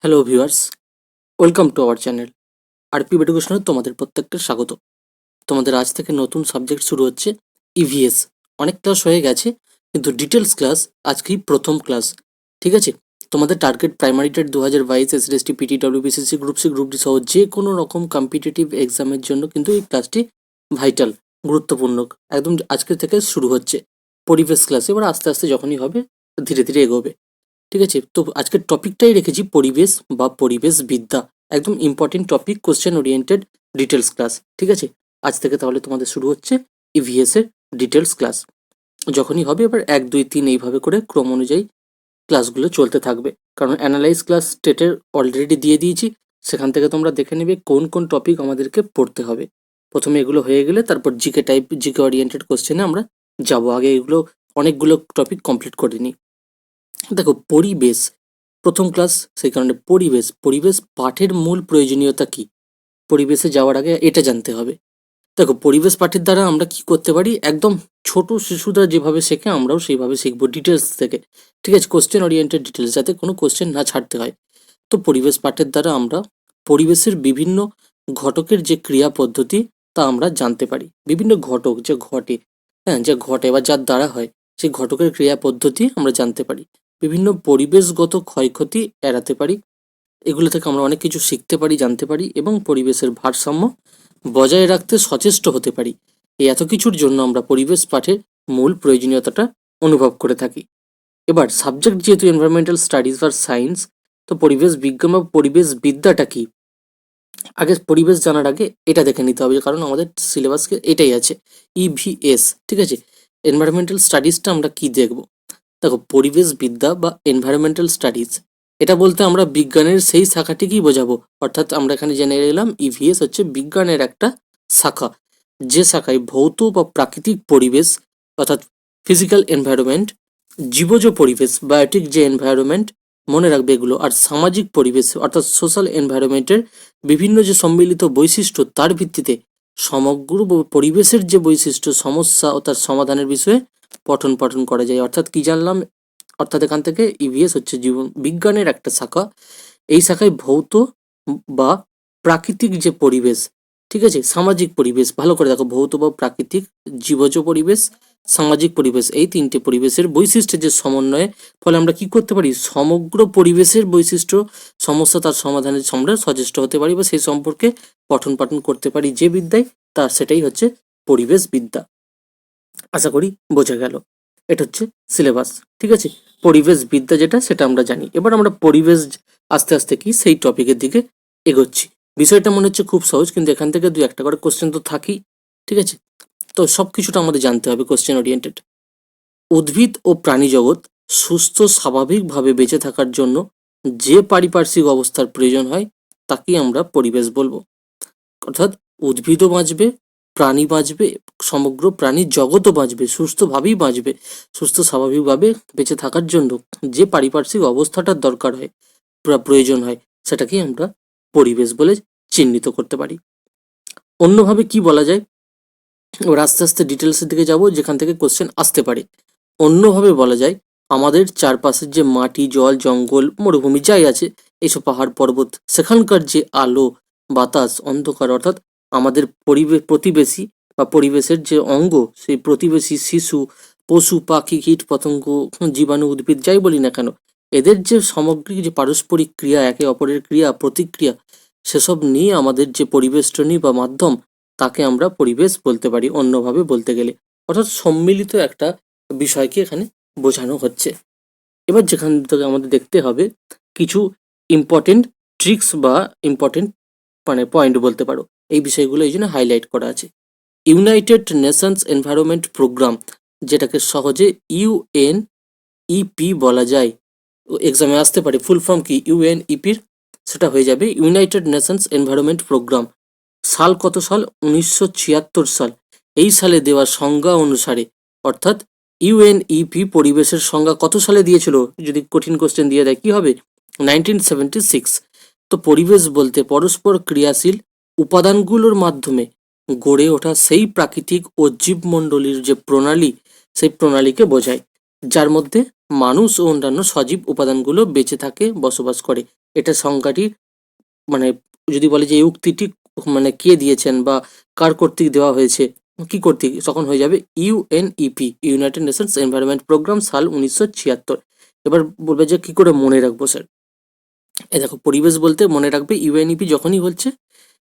Hello viewers, welcome to our channel. RP এডুকেশনে তোমাদের প্রত্যেককে স্বাগত। তোমাদের আজ থেকে নতুন সাবজেক্ট শুরু হচ্ছে ইভিএস। অনেক ক্লাস হয়ে গেছে, কিন্তু ডিটেলস ক্লাস আজকেই প্রথম ক্লাস। ঠিক আছে, তোমাদের target primary TET 2022 SST PT WBCSC group C group D সহ যে কোনো রকম কম্পিটিটিভ এক্সামের জন্য কিন্তু এই ক্লাসটি ভাইটাল, গুরুত্বপূর্ণ। একদম আজকে থেকে শুরু হচ্ছে পরিবেশ ক্লাস। এবার আস্তে আস্তে যখনই হবে ধীরে ধীরে এগোবে। ঠিক আছে, তো আজকের টপিকটাই রেখেছি পরিবেশ বা পরিবেশ বিদ্যা। একদম important topic, question oriented details class. ঠিক আছে, আজ থেকে তাহলে তোমাদের শুরু হচ্ছে ইভিএস এর ডিটেলস ক্লাস। যখনই হবে এবার 1 2 3 এইভাবে করে ক্রম অনুযায়ী ক্লাসগুলো চলতে থাকবে, কারণ অ্যানালাইজ ক্লাস টেটের অলরেডি দিয়ে দিয়েছি। সেখান থেকে তোমরা দেখে নেবে কোন কোন টপিক আমাদেরকে পড়তে হবে। প্রথমে এগুলো হয়ে গেলে তারপর জিকে ওরিয়েন্টেড কোশ্চেনে আমরা যাব। আগে এগুলো অনেকগুলো টপিক কমপ্লিট করে নিই। দেখো, পরিবেশ প্রথম ক্লাস, সেই কারণে পরিবেশ পরিবেশ পাঠের মূল প্রয়োজনীয়তা কি, পরিবেশে যাওয়ার আগে এটা জানতে হবে। দেখো, পরিবেশ পাঠের দ্বারা আমরা কি করতে পারি, একদম ছোট শিশুরা যেভাবে শেখে আমরাও সেইভাবে শিখবো ডিটেলস থেকে। ঠিক আছে, কোশ্চেন ওরিয়েন্টেড ডিটেলস, যাতে কোনো কোশ্চেন না ছাড়তে হয়। তো পরিবেশ পাঠের দ্বারা আমরা পরিবেশের বিভিন্ন ঘটকের যে ক্রিয়া পদ্ধতি তা আমরা জানতে পারি। বিভিন্ন ঘটক যে ঘটে, হ্যাঁ, যে ঘটে বা যার দ্বারা হয়, সেই ঘটকের ক্রিয়া পদ্ধতি আমরা জানতে পারি। বিভিন্ন পরিবেশগত ক্ষয়ক্ষতি এড়াতে পারি। এগুলো থেকে আমরা অনেক কিছু শিখতে পারি, জানতে পারি এবং পরিবেশের ভারসাম্য বজায় রাখতে সচেষ্ট হতে পারি। এই এত কিছুর জন্য আমরা পরিবেশ পাঠের মূল প্রয়োজনীয়তাটা অনুভব করে থাকি। এবার সাবজেক্ট যেহেতু এনভায়রনমেন্টাল স্টাডিজ বা সায়েন্স, তো পরিবেশ বিজ্ঞান বা পরিবেশ বিদ্যাটা কি, আগে পরিবেশ জানার আগে এটা দেখে নিতে হবে, কারণ আমাদের সিলেবাসকে এটাই আছে ইভিএস। ঠিক আছে, এনভায়রনমেন্টাল স্টাডিজটা আমরা কি দেখব। দেখো, পরিবেশ বিদ্যা বা এনভায়রনমেন্টাল স্টাডিজ, এটা বলতে আমরা বিজ্ঞানের সেই শাখাটিকেই বোঝাবো। অর্থাৎ আমরা এখানে জেনে গেলাম ইভিএস হচ্ছে বিজ্ঞানের একটা শাখা, যে শাখায় ভৌত বা প্রাকৃতিক পরিবেশ অর্থাৎ ফিজিক্যাল এনভায়রনমেন্ট, জীবজ পরিবেশ বায়োটিক যে এনভায়রনমেন্ট, মনে রাখবে এগুলো, আর সামাজিক পরিবেশ অর্থাৎ সোশ্যাল এনভায়রনমেন্টের বিভিন্ন যে সম্মিলিত বৈশিষ্ট্য, তার ভিত্তিতে সমগ্র পরিবেশের যে বৈশিষ্ট্য, সমস্যা ও তার সমাধানের বিষয়ে পঠন পাঠন করা যায়। অর্থাৎ কি জানলাম, অর্থাৎ এখান থেকে ইভিএস হচ্ছে জীবন বিজ্ঞানের একটা শাখা। এই শাখায় ভৌত বা প্রাকৃতিক যে পরিবেশ, ঠিক আছে, সামাজিক পরিবেশ, ভালো করে দেখো, ভৌত বা প্রাকৃতিক, জীবজ পরিবেশ, সামাজিক পরিবেশ, এই তিনটে পরিবেশের বৈশিষ্ট্যের যে সমন্বয়ে ফলে আমরা কি করতে পারি, সমগ্র পরিবেশের বৈশিষ্ট্য, সমস্যা, তার সমাধানের আমরা সচেষ্ট হতে পারি বা সেই সম্পর্কে পঠন পাঠন করতে পারি। যে বিদ্যায় তার সেটাই হচ্ছে পরিবেশ বিদ্যা। আশা করি বোঝা গেল। এটা হচ্ছে সিলেবাস। ঠিক আছে, পরিবেশ বিদ্যা যেটা সেটা আমরা জানি। এবার আমরা পরিবেশ আস্তে আস্তে কি সেই টপিকের দিকে এগোচ্ছি। বিষয়টা মনে হচ্ছে খুব সহজ, কিন্তু এখান থেকে 2-1টা করে কোশ্চেন তো থাকেই। ঠিক আছে, তো সব কিছুটা আমাদের জানতে হবে কোশ্চেন ওরিয়েন্টেড। উদ্ভিদ ও প্রাণী জগৎ সুস্থ স্বাভাবিকভাবে বেঁচে থাকার জন্য যে পারিপার্শ্বিক অবস্থার প্রয়োজন হয় তাকেই আমরা পরিবেশ বলবো। অর্থাৎ উদ্ভিদও বাঁচবে, প্রাণী বাঁচবে, সমগ্র প্রাণী জগৎও বাঁচবে, সুস্থভাবেই বাঁচবে। সুস্থ স্বাভাবিকভাবে বেঁচে থাকার জন্য যে পারিপার্শ্বিক অবস্থাটার দরকার হয় বা প্রয়োজন হয়, সেটাকেই আমরা পরিবেশ বলে চিহ্নিত করতে পারি। অন্যভাবে কি বলা যায়, এবার আস্তে আস্তে ডিটেলসের দিকে যাব, যেখান থেকে কোশ্চেন আসতে পারে। অন্যভাবে বলা যায়, আমাদের চারপাশের যে মাটি, জল, জঙ্গল, মরুভূমি যাই আছে, এইসব পাহাড় পর্বত, সেখানকার যে আলো, বাতাস, অন্ধকার, অর্থাৎ আমাদের প্রতিবেশী বা পরিবেশের যে অঙ্গ, সেই প্রতিবেশী শিশু, পশু পাখি, কীট পতঙ্গ, জীবাণু, উদ্ভিদ যাই বলি না কেন, এদের যে সামগ্রিক যে পারস্পরিক ক্রিয়া, একে অপরের ক্রিয়া প্রতিক্রিয়া, সেসব নিয়ে আমাদের যে পরিবেষ্টনী বা মাধ্যম, তাকে আমরা পরিবেশ বলতে পারি অন্যভাবে বলতে গেলে। অর্থাৎ সম্মিলিত একটা বিষয়কে এখানে বোঝানো হচ্ছে। এবার যেখান থেকে আমাদের দেখতে হবে কিছু ইম্পর্টেন্ট ট্রিক্স বা ইম্পর্টেন্ট পয়েন্ট বলতে পারো, এই বিষয়গুলো এই জন্য হাইলাইট করা আছে। ইউনাইটেড নেশনস এনভায়রনমেন্ট প্রোগ্রাম, যেটাকে সহজে ইউএনইপি বলা যায়, এক্সামে আসতে পারে ফুল ফর্ম কি ইউএনইপির, সেটা হয়ে যাবে ইউনাইটেড নেশনস এনভায়রনমেন্ট প্রোগ্রাম। সাল কত সাল, 1976 সাল। এই সালে দেওয়া সংজ্ঞা অনুসারে, অর্থাৎ ইউএনইপি পরিবেশের সংজ্ঞা কত সালে দিয়েছিল, যদি কঠিন কোশ্চেন দিয়ে দেয় কি হবে, 1976। তো পরিবেশ বলতে পরস্পর ক্রিয়াশীল উপাদানগুলোর মাধ্যমে গড়ে ওঠা সেই প্রাকৃতিক ও জীবমণ্ডলীর যে প্রণালী, সেই প্রণালীকে বোঝায়। যার মধ্যে মানুষ ও অন্যান্য সজীব উপাদানগুলো বেঁচে থাকে, বসবাস করে। এটা সংজ্ঞাটি, মানে যদি বলে যে এই উক্তিটি মানে কে দিয়েছেন বা কার কর্তৃক দেওয়া হয়েছে, কি কর্তৃক, তখন হয়ে যাবে UNEP, United Nations Environment Programme, সাল 1976। এবার বলবে যে কি করে মনে রাখবো স্যার? এই দেখো, পরিবেশ বলতে মনে রাখবে ইউএনইপি যখনই বলছে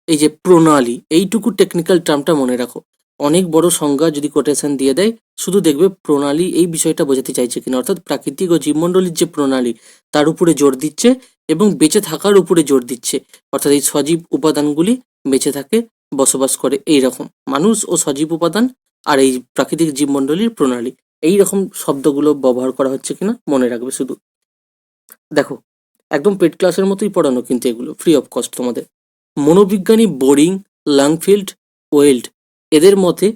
এই যে প্রণালী, এইটুকু টেকনিক্যাল টার্মটা মনে রাখো। অনেক বড় সংজ্ঞা যদি কোটেশন দিয়ে দেয়, শুধু দেখবে প্রণালী এই বিষয়টা বোঝাতে চাইছে কিনা, অর্থাৎ প্রাকৃতিক ও জীবমণ্ডলীর যে প্রণালী তার উপরে জোর দিচ্ছে এবং বেঁচে থাকার উপরে জোর দিচ্ছে, অর্থাৎ এই সজীব উপাদানগুলি বেঁচে থাকে, বসবাস করে, এই রকম মানুষ ও সজীব উপাদান আর এই প্রাকৃতিক জীবমণ্ডলীর প্রণালী, এই রকম শব্দগুলো ব্যবহার করা হচ্ছে কিনা মনে রাখবে শুধু। দেখো, একদম পেড ক্লাসের মতোই পড়ানো কিন্তু এগুলো, ফ্রি অফ কস্ট তোমাদের। মনোবিজ্ঞানী বোরিং, লাংফিল্ড, ওয়েল্ড এদের মতে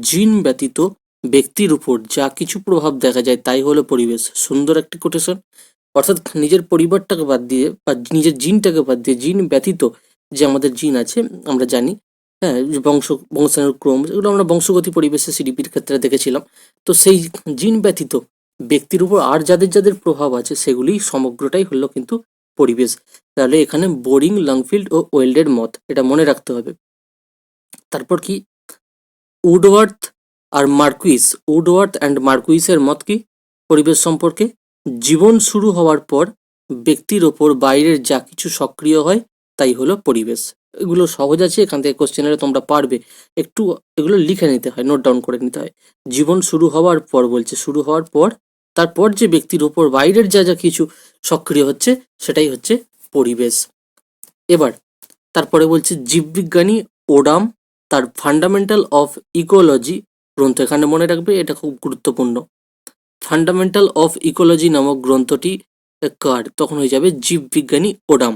জিন ব্যতীত ব্যক্তির উপর যা কিছু প্রভাব দেখা যায় তাই হলো পরিবেশ। সুন্দর একটি কোটেশন। অর্থাৎ নিজের পরিবারটাকে বাদ দিয়ে বা নিজের জিনটাকে বাদ দিয়ে, জিন ব্যতীত যে আমাদের জিন আছে আমরা জানি, হ্যাঁ, যে বংশাণুর ক্রম, এগুলো আমরা বংশগতি পরিবেশে সিডিপির ক্ষেত্রে দেখেছিলাম। তো সেই জিন ব্যতীত ব্যক্তির উপর আর যাদের যাদের প্রভাব আছে সেগুলি সমগ্রটাই হলো কিন্তু পরিবেশ। তাহলে এখানে বোরিং, লাংফিল্ড ও ওয়েল্ডের মত, এটা মনে রাখতে হবে। তারপর কি, Woodworth R Marquis, Woodworth and মার্কুইসের মত কি পরিবেশ সম্পর্কে? জীবন শুরু হওয়ার পর ব্যক্তির ওপর বাইরের যা কিছু সক্রিয় হয় তাই হলো পরিবেশ। এগুলো সহজ আছে, এখান থেকে কোশ্চেনে তোমরা পারবে, একটু এগুলো লিখে নিতে হয়, নোট ডাউন করে নিতে হয়। জীবন শুরু হওয়ার পর বলছে, শুরু হওয়ার পর তারপর যে ব্যক্তির ওপর বাইরের যা যা কিছু সক্রিয় হচ্ছে সেটাই হচ্ছে পরিবেশ। এবার তারপরে বলছে জীববিজ্ঞানী ওডাম তার ফান্ডামেন্টাল অফ ইকোলজি গ্রন্থ, এখানে মনে রাখবে এটা খুব গুরুত্বপূর্ণ। ফান্ডামেন্টাল অফ ইকোলজি নামক গ্রন্থটি কার? তখন হয়ে যাবে জীববিজ্ঞানী ওডাম।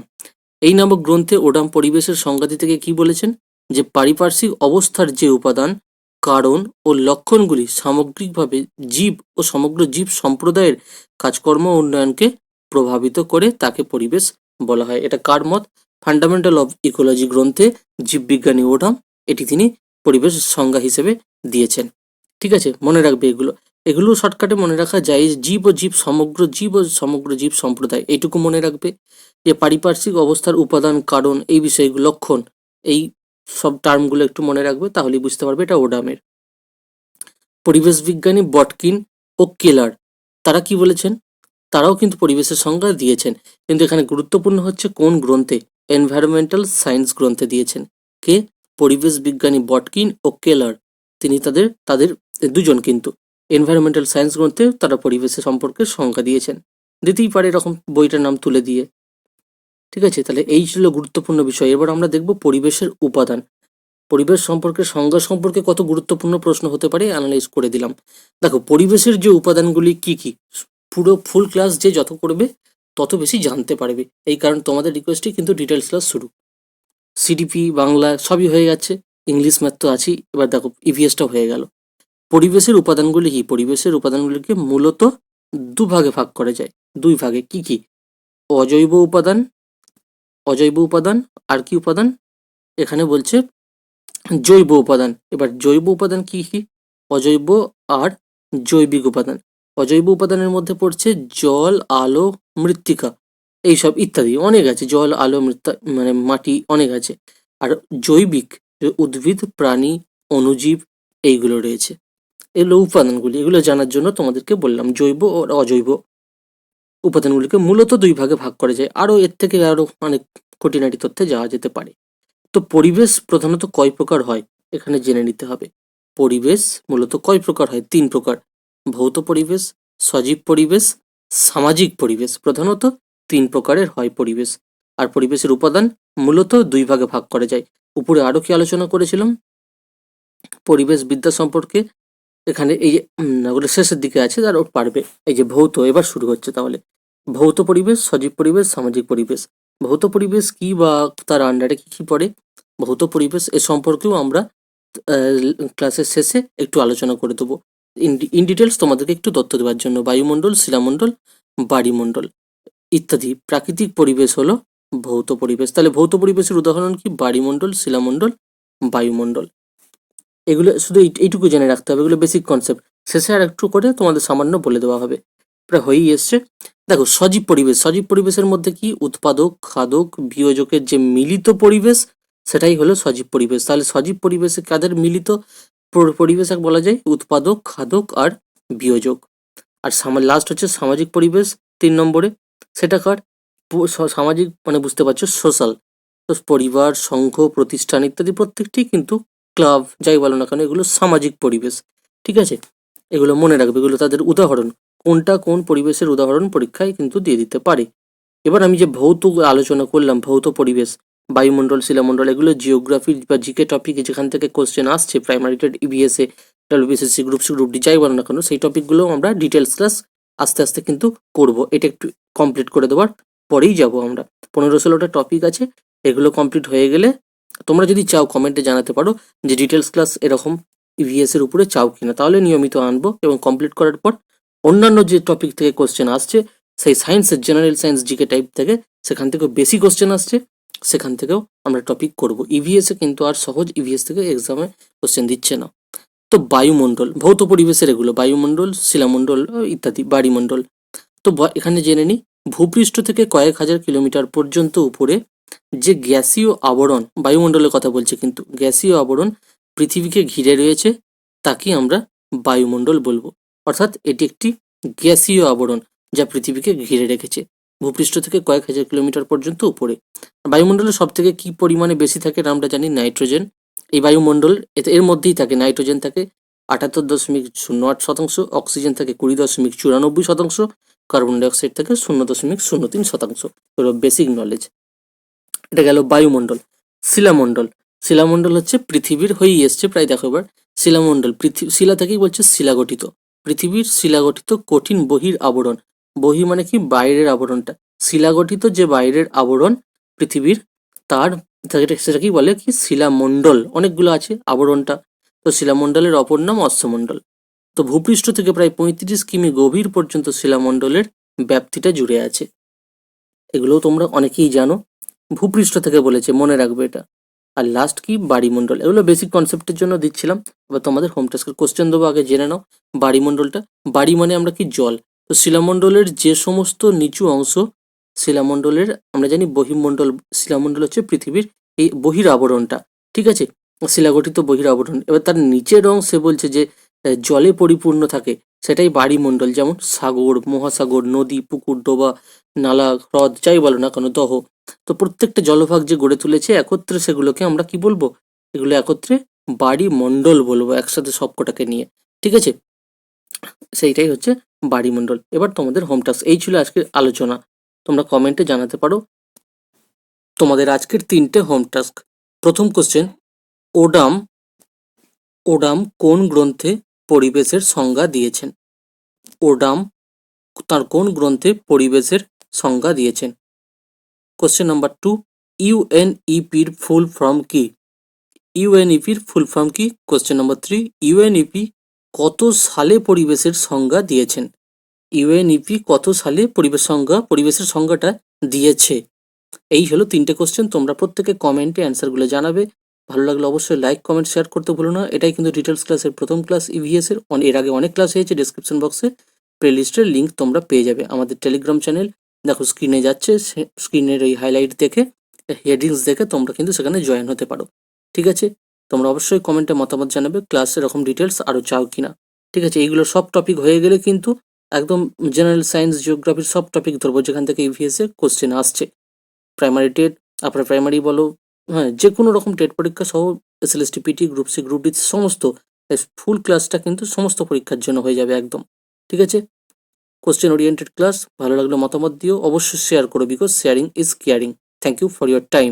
এই নামক গ্রন্থে ওডাম পরিবেশের সংজ্ঞাটি থেকে কি বলেছেন, যে পারিপার্শ্বিক অবস্থার যে উপাদান, কারণ ও লক্ষণগুলি সামগ্রিকভাবে জীব ও সমগ্র জীব সম্প্রদায়ের কাজকর্ম ও উন্নয়নকে প্রভাবিত করে তাকে পরিবেশ বলা হয়। এটা কার মত? ফান্ডামেন্টাল অফ ইকোলজি গ্রন্থে জীববিজ্ঞানী ওডাম এটি তিনি পরিবেশ সংজ্ঞা হিসেবে দিয়েছেন। ঠিক আছে, মনে রাখবে এগুলো, এগুলো শর্টকাটে মনে রাখা যায়। জীব ও জীব সমগ্র জীব ও সমগ্র জীব সম্প্রদায়, এইটুকু মনে রাখবে। যে পারিপার্শ্বিক অবস্থার উপাদান, কারণ, এই বিষয়গুলো, লক্ষণ, এই সব টার্মগুলো একটু মনে রাখবে, তাহলেই বুঝতে পারবে এটা ওডামের। পরিবেশ বিজ্ঞানী বটকিন ও কেলার, তারা কি বলেছেন? তারাও কিন্তু পরিবেশের সংজ্ঞা দিয়েছেন, কিন্তু এখানে গুরুত্বপূর্ণ হচ্ছে কোন গ্রন্থে, এনভায়রনমেন্টাল সায়েন্স গ্রন্থে দিয়েছেন। কে? পরিবেশ বিজ্ঞানী বটকিন ও কেলার, তিনি তাদের তাদের দুজন কিন্তু এনভায়রনমেন্টাল সায়েন্স গ্রন্থে তারা পরিবেশের সম্পর্কে সংজ্ঞা দিয়েছেন। দিতেই পারে এরকম বইটার নাম তুলে দিয়ে। ঠিক আছে, তাহলে এই ছিল গুরুত্বপূর্ণ বিষয়। এবার আমরা দেখব পরিবেশের উপাদান। পরিবেশ সম্পর্কে সংজ্ঞা সম্পর্কে কত গুরুত্বপূর্ণ প্রশ্ন হতে পারে অ্যানালাইজ করে দিলাম। দেখো, পরিবেশের যে উপাদানগুলি কি কি, পুরো ফুল ক্লাস যে যত করবে তত বেশি জানতে পারবে। এই কারণ তোমাদের রিকোয়েস্টে কিন্তু ডিটেলস ক্লাস শুরু। সিডিপি, বাংলা সবই হয়ে গেছে, ইংলিশ ম্যাথ তো আছেই। এবার দেখো ইভিএসটাও হয়ে গেল। পরিবেশের উপাদানগুলি কি? পরিবেশের উপাদানগুলিকে মূলত দুভাগে ভাগ করা যায়। দুই ভাগে, কি কি? অজৈব উপাদান, অজৈব উপাদান আর কি উপাদান? এখানে বলছে জৈব উপাদান। এবার জৈব উপাদান কি কি? অজৈব আর জৈবিক উপাদান। অজৈব উপাদানের মধ্যে পড়ছে জল, আলো, মৃত্তিকা, এইসব ইত্যাদি অনেক আছে। জল, আলো, মানে মাটি অনেক আছে। আর জৈবিক, উদ্ভিদ, প্রাণী, অণুজীব, এইগুলো রয়েছে। এগুলো উপাদানগুলি, এগুলো জানার জন্য তোমাদেরকে বললাম। জৈব ও অজৈব উপাদানগুলিকে মূলত দুই ভাগে ভাগ করা যায়, আরো এর থেকে আরো অনেক খুঁটিনাটি তথ্যে যাওয়া যেতে পারে। তো পরিবেশ প্রধানত কয় প্রকার হয় এখানে জেনে নিতে হবে। পরিবেশ মূলত কয় প্রকার হয়? তিন প্রকার। ভৌত পরিবেশ, সজীব পরিবেশ, সামাজিক পরিবেশ, প্রধানত তিন প্রকারের হয় পরিবেশ। আর পরিবেশের উপাদান মূলত দুই ভাগে ভাগ করা যায়। উপরে আরো কি আলোচনা করেছিলাম পরিবেশ বিদ্যা সম্পর্কে, এখানে এই যে ওগুলো শেষের দিকে আছে, আর ওর পারবে। এই যে ভৌত, এবার শুরু হচ্ছে তাহলে। ভৌত পরিবেশ, সজীব পরিবেশ, সামাজিক পরিবেশ। ভৌত পরিবেশ কি বা তার আন্ডারে কি কি পড়ে? ভৌত পরিবেশ এ সম্পর্কেও আমরা ক্লাসের শেষে একটু আলোচনা করে দেবো ইন ডিটেলস, তোমাদেরকে একটু তথ্য দেওয়ার জন্য। বায়ুমণ্ডল, শিলামণ্ডল, বাড়িমণ্ডল ইত্যাদি। প্রাকৃতিক পরিবেশ হলো ভৌত পরিবেশ। তাহলে ভৌত পরিবেশের উদাহরণ কি? বাড়িমণ্ডল, শিলামণ্ডল, বায়ুমণ্ডল। এগুলো শুধু এইটুকু জেনে রাখতে হবে, এগুলো বেসিক কনসেপ্ট। শেষে আর একটু করে তোমাদের সামান্য বলে দেওয়া হবে, প্রায় হয়েই এসছে। দেখো সজীব পরিবেশ, সজীব পরিবেশের মধ্যে কি উৎপাদক খাদক বিয়োজকের যে মিলিত পরিবেশ সেটাই হলো সজীব পরিবেশ। তাহলে সজীব পরিবেশে কাদের মিলিত পরিবেশ এক বলা যায়? উৎপাদক খাদক আর বিয়োজক। আর লাস্ট হচ্ছে সামাজিক পরিবেশ 3 নম্বরে, সেটা কার? সামাজিক মানে বুঝতে পারছো, সোশ্যাল। তো পরিবার সংঘ প্রতিষ্ঠান ইত্যাদি প্রত্যেকটি কিন্তু ক্লাব যাই বলো না কেন এগুলো সামাজিক পরিবেশ। ঠিক আছে, এগুলো মনে রাখবে, এগুলো তাদের উদাহরণ। কোনটা কোন পরিবেশের উদাহরণ পরীক্ষায় কিন্তু দিয়ে দিতে পারে। এবার আমি যে ভৌত আলোচনা করলাম, ভৌত পরিবেশ, বায়ুমণ্ডল শিলামণ্ডল, এগুলো জিওগ্রাফি বা জিকে টপিক যেখান থেকে কোশ্চেন আসছে প্রাইমারি টেট ইভিএসএ WBCSC group C group D যাই বলো না কেন, সেই টপিকগুলো আমরা ডিটেলস ক্লাস আস্তে আস্তে কিন্তু করব। এটা একটু কমপ্লিট করে দেওয়ার পরেই যাব আমরা। 15-16টা টপিক আছে, এগুলো কমপ্লিট হয়ে গেলে তোমরা যদি চাও কমেন্টে জানাতে পারো যে ডিটেলস ক্লাস এরকম ইভিএস এর উপরে চাও কিনা, তাহলে নিয়মিত আনবো। এবং কমপ্লিট করার পর অন্যান্য যে টপিক থেকে কোশ্চেন আসছে সেই সায়েন্সের জেনারেল সায়েন্স জিকে টাইপ থেকে, সেখান থেকেও বেশি কোশ্চেন আসছে, সেখান থেকেও আমরা টপিক করব। ইভিএস এ কিন্তু আর সহজ ইভিএস থেকে এক্সামে কোশ্চেন দিচ্ছে না। তো বায়ুমণ্ডল ভৌত পরিবেশের এগুলো বায়ুমণ্ডল শিলামণ্ডল ইত্যাদি বাড়িমণ্ডল। তো এখানে জেনে নিই, ভূপৃষ্ঠ থেকে কয়েক হাজার কিলোমিটার পর্যন্ত উপরে যে গ্যাসীয় আবরণ, বায়ুমণ্ডলের কথা বলছে কিন্তু, গ্যাসীয় আবরণ পৃথিবীকে ঘিরে রয়েছে তাকে আমরা বায়ুমণ্ডল বলবো। অর্থাৎ এটি একটি গ্যাসীয় আবরণ যা পৃথিবীকে ঘিরে রেখেছে ভূপৃষ্ঠ থেকে কয়েক হাজার কিলোমিটার পর্যন্ত উপরে। বায়ুমণ্ডলে সব থেকে কি পরিমাণে বেশি থাকে আমরা জানি, নাইট্রোজেন। এই বায়ুমণ্ডল এর মধ্যেই থাকে, নাইট্রোজেন থাকে 78.08%, অক্সিজেন থাকে 20.94%, কার্বন ডাইঅক্সাইড থাকে 0.03%। হলো বেসিক নলেজ। এটা গেল বায়ুমণ্ডল। শিলামণ্ডল, শিলামণ্ডল হচ্ছে পৃথিবীর হয়েই এসছে প্রায়। দেখো এবার শিলামণ্ডল, শিলা থেকেই বলছে শিলা গঠিত, পৃথিবীর শিলা গঠিত কঠিন বহির আবরণ। বহি মানে কি? বাইরের আবরণটা। শিলা গঠিত যে বাইরের আবরণ পৃথিবীর, তার সেটাকেই বলে কি? শিলামণ্ডল। অনেকগুলো আছে আবরণটা। তো শিলামণ্ডলের অপর নাম অশ্বমণ্ডল। তো ভূপৃষ্ঠ থেকে প্রায় 35 কিমি গভীর পর্যন্ত শিলামণ্ডলের ব্যাপ্তিটা জুড়ে আছে। এগুলোও তোমরা অনেকেই জানো, ভূপৃষ্ঠ থেকে বলেছে, মনে রাখবে এটা। আর লাস্ট কি? বাড়িমণ্ডল। এগুলো বেসিক কনসেপ্টের জন্য দিচ্ছিলাম। এবার তোমাদের হোম টাস্কের কোশ্চেন দেবো, আগে জেনে নাও বাড়িমণ্ডলটা। বাড়ি মানে আমরা কি? জল। তো শিলামণ্ডলের যে সমস্ত নিচু অংশ, শিলামণ্ডলের আমরা জানি বহির্মণ্ডল, শিলামণ্ডল হচ্ছে পৃথিবীর এই বহির আবরণটা। ঠিক আছে, শিলাগঠিত বহির আবরণ। এবার তার নিচের অংশে বলছে যে জলে পরিপূর্ণ থাকে, সেটাই বাড়িমণ্ডল। যেমন সাগর, মহাসাগর, নদী, পুকুর, ডোবা, নালা, হ্রদ যাই বলো না কেন, দহ। তো প্রত্যেকটা জলভাগ যে গড়ে তুলেছে একত্রে, সেগুলোকে আমরা কি বলবো? এগুলো একত্রে বাড়িমণ্ডল বলবো, একসাথে সবকটাকে নিয়ে। ঠিক আছে, সেইটাই হচ্ছে বাড়িমণ্ডল। এবার তোমাদের হোম টাস্ক এই ছিল আজকের আলোচনা। তোমরা কমেন্টে জানাতে পারো তোমাদের আজকের 3টে হোম টাস্ক। প্রথম কোশ্চেন, ওডাম ওডাম কোন গ্রন্থে পরিবেশের সংজ্ঞা দিয়েছেন? ওডাম তার কোন গ্রন্থে পরিবেশের সংজ্ঞা দিয়েছেন? কোশ্চেন নাম্বার 2, ইউএনইপির ফুল ফর্ম কি? ইউএনইপির ফুল ফর্ম কি? কোশ্চেন নাম্বার 3, ইউএনইপি কত সালে পরিবেশের সংজ্ঞা দিয়েছেন? ইউএনইপি কত সালে পরিবেশের সংজ্ঞাটা দিয়েছে? এই হলো 3টে কোশ্চেন। তোমরা প্রত্যেকে কমেন্টে অ্যান্সারগুলো জানাবে। ভালো লাগলে অবশ্যই লাইক কমেন্ট শেয়ার করতে ভুলো না। এটাই কিন্তু ডিটেলস ক্লাসের প্রথম ক্লাস ইভিএস এর। এর আগে অনেক ক্লাস হয়েছে, ডেসক্রিপশন বক্সে প্লেলিস্টের লিঙ্ক তোমরা পেয়ে যাবে। আমাদের টেলিগ্রাম চ্যানেল দেখো স্ক্রিনে যাচ্ছে, স্ক্রিনের এই হাইলাইট দেখে, হেডিংস দেখে তোমরা কিন্তু সেখানে জয়েন হতে পারো। ঠিক আছে, তোমরা অবশ্যই কমেন্টে মতামত জানাবে ক্লাস এরকম ডিটেলস আরও চাও কিনা। ঠিক আছে, এইগুলো সব টপিক হয়ে গেলে কিন্তু একদম জেনারেল সায়েন্স জিওগ্রাফির সব টপিক ধরবো যেখান থেকে ইভিএস এ কোশ্চেন আসছে। প্রাইমারি টেট, আপনার প্রাইমারি বলো, হ্যাঁ যে কোনো রকম টেট পরীক্ষা সহ, SLST PT group C group D সমস্ত ফুল ক্লাসটা কিন্তু সমস্ত পরীক্ষার জন্য হয়ে যাবে একদম। ঠিক আছে, কোশ্চেন ওরিয়েন্টেড ক্লাস। ভালো লাগলে মতামত দিও, অবশ্যই শেয়ার করো, because sharing is caring. Thank you for your time.